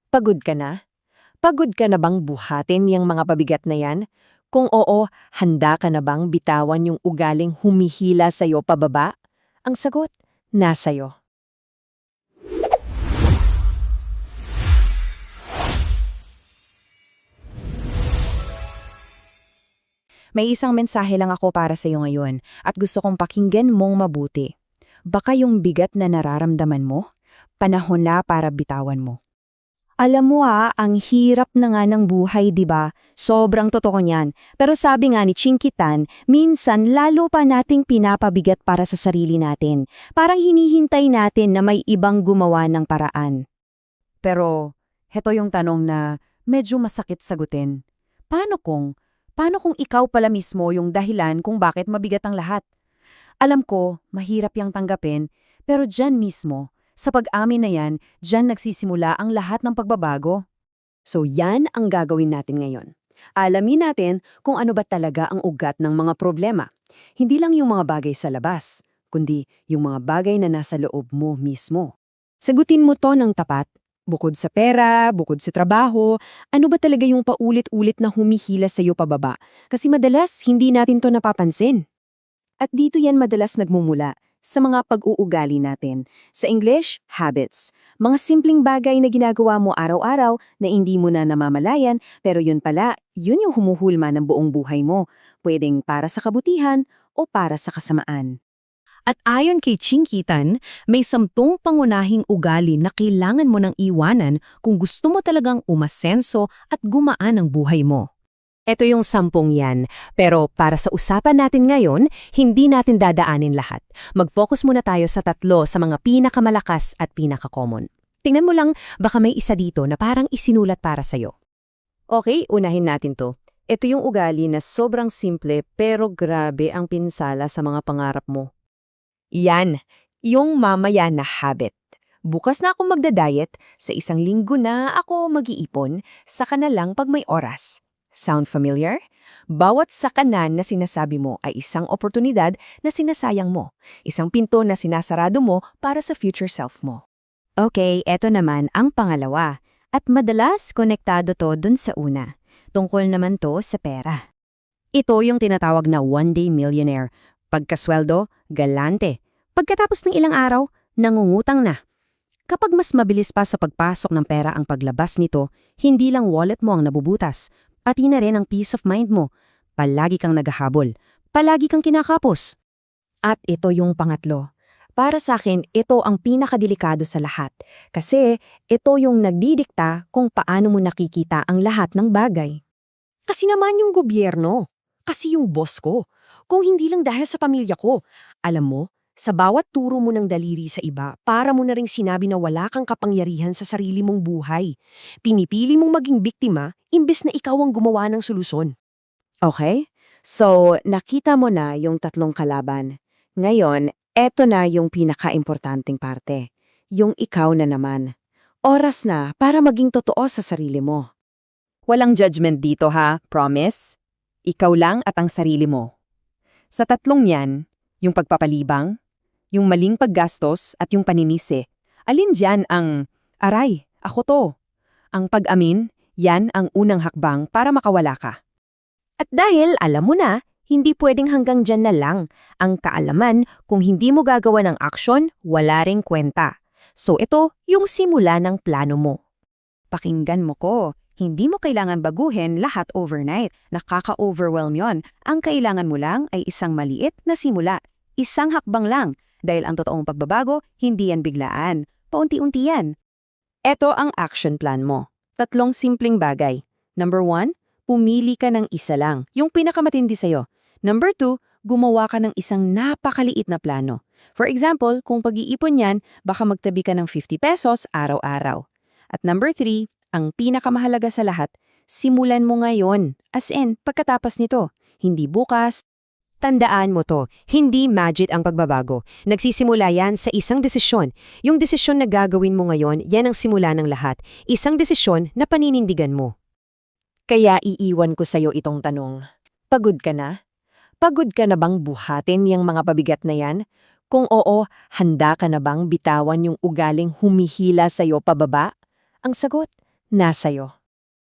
Pagod ka na? Pagod ka na bang buhatin yung mga pabigat na yan? Kung oo, handa ka na bang bitawan yung ugaling humihila sa'yo pababa? Ang sagot, nasa'yo. May isang mensahe lang ako para sa iyo ngayon at gusto kong pakinggan mong mabuti. Baka yung bigat na nararamdaman mo, panahon na para bitawan mo. Alam mo ang hirap na nga ng buhay, di ba? Sobrang totoo niyan. Pero sabi nga ni Chinkitan, minsan lalo pa nating pinapabigat para sa sarili natin. Parang hinihintay natin na may ibang gumawa ng paraan. Pero, heto yung tanong na medyo masakit sagutin. Paano kung ikaw pala mismo yung dahilan kung bakit mabigat ang lahat? Alam ko, mahirap yang tanggapin, pero dyan mismo, sa pag-amin na yan, dyan nagsisimula ang lahat ng pagbabago. So yan ang gagawin natin ngayon. Alamin natin kung ano ba talaga ang ugat ng mga problema. Hindi lang yung mga bagay sa labas, kundi yung mga bagay na nasa loob mo mismo. Sagutin mo to ng tapat. Bukod sa pera, bukod sa trabaho, ano ba talaga yung paulit-ulit na humihila sa'yo pababa? Kasi madalas hindi natin to napapansin. At dito yan madalas nagmumula sa mga pag-uugali natin. Sa English, habits. Mga simpleng bagay na ginagawa mo araw-araw na hindi mo na namamalayan, pero yun pala, yun yung humuhulma ng buong buhay mo. Pwedeng para sa kabutihan o para sa kasamaan. At ayon kay Chinkitan, may 10 pangunahing ugali na kailangan mo nang iwanan kung gusto mo talagang umasenso at gumaan ang buhay mo. Ito yung 10 yan, pero para sa usapan natin ngayon, hindi natin dadaanin lahat. Mag-focus muna tayo sa 3 sa mga pinakamalakas at pinaka-common. Tingnan mo lang, baka may isa dito na parang isinulat para sa'yo. Okay, unahin natin to. Ito yung ugali na sobrang simple pero grabe ang pinsala sa mga pangarap mo. Yan, yung mamaya na habit. Bukas na ako magda-diet, sa 1 linggo na ako mag-iipon, saka na lang pag may oras. Sound familiar? Bawat sakanan na sinasabi mo ay isang oportunidad na sinasayang mo, isang pinto na sinasarado mo para sa future self mo. Okay, eto naman ang pangalawa. At madalas konektado to dun sa una. Tungkol naman to sa pera. Ito yung tinatawag na one-day millionaire. Pagkasweldo, galante. Pagkatapos ng ilang araw, nangungutang na. Kapag mas mabilis pa sa pagpasok ng pera ang paglabas nito, hindi lang wallet mo ang nabubutas, pati na rin ang peace of mind mo. Palagi kang naghahabol. Palagi kang kinakapos. At ito yung pangatlo. Para sa akin, ito ang pinakadelikado sa lahat. Kasi ito yung nagdidikta kung paano mo nakikita ang lahat ng bagay. Kasi naman yung gobyerno. Kasi yung boss ko. Kung hindi lang dahil sa pamilya ko. Alam mo, sa bawat turo mo ng daliri sa iba, para mo na ring sinabi na wala kang kapangyarihan sa sarili mong buhay. Pinipili mong maging biktima, imbes na ikaw ang gumawa ng solusyon. Okay? So, nakita mo na yung 3 kalaban. Ngayon, eto na yung pinaka-importanting parte. Yung ikaw na naman. Oras na para maging totoo sa sarili mo. Walang judgment dito promise? Ikaw lang at ang sarili mo. Sa 3 yan, yung pagpapalibang, yung maling paggastos at yung paninisi, alin dyan ang, aray, ako to. Ang pag-amin, yan ang unang hakbang para makawala ka. At dahil alam mo na, hindi pwedeng hanggang dyan na lang. Ang kaalaman, kung hindi mo gagawa ng aksyon, wala ring kwenta. So ito, yung simula ng plano mo. Pakinggan mo ko. Hindi mo kailangan baguhin lahat overnight. Nakaka-overwhelm yon. Ang kailangan mo lang ay isang maliit na simula. Isang hakbang lang. Dahil ang totoong pagbabago, hindi yan biglaan. Paunti-unti yan. Ito ang action plan mo. 3 simpleng bagay. Number 1, pumili ka ng isa lang. Yung pinakamatindi sa'yo. Number 2, gumawa ka ng isang napakaliit na plano. For example, kung pag-iipon yan, baka magtabi ka ng 50 pesos araw-araw. At number 3, ang pinakamahalaga sa lahat, simulan mo ngayon. As in, pagkatapos nito. Hindi bukas. Tandaan mo to, hindi magic ang pagbabago. Nagsisimula yan sa isang desisyon. Yung desisyon na gagawin mo ngayon, yan ang simula ng lahat. Isang desisyon na paninindigan mo. Kaya iiwan ko sa'yo itong tanong. Pagod ka na? Pagod ka na bang buhatin yung mga pabigat na yan? Kung oo, handa ka na bang bitawan yung ugaling humihila sa'yo pababa? Ang sagot, nasa'yo.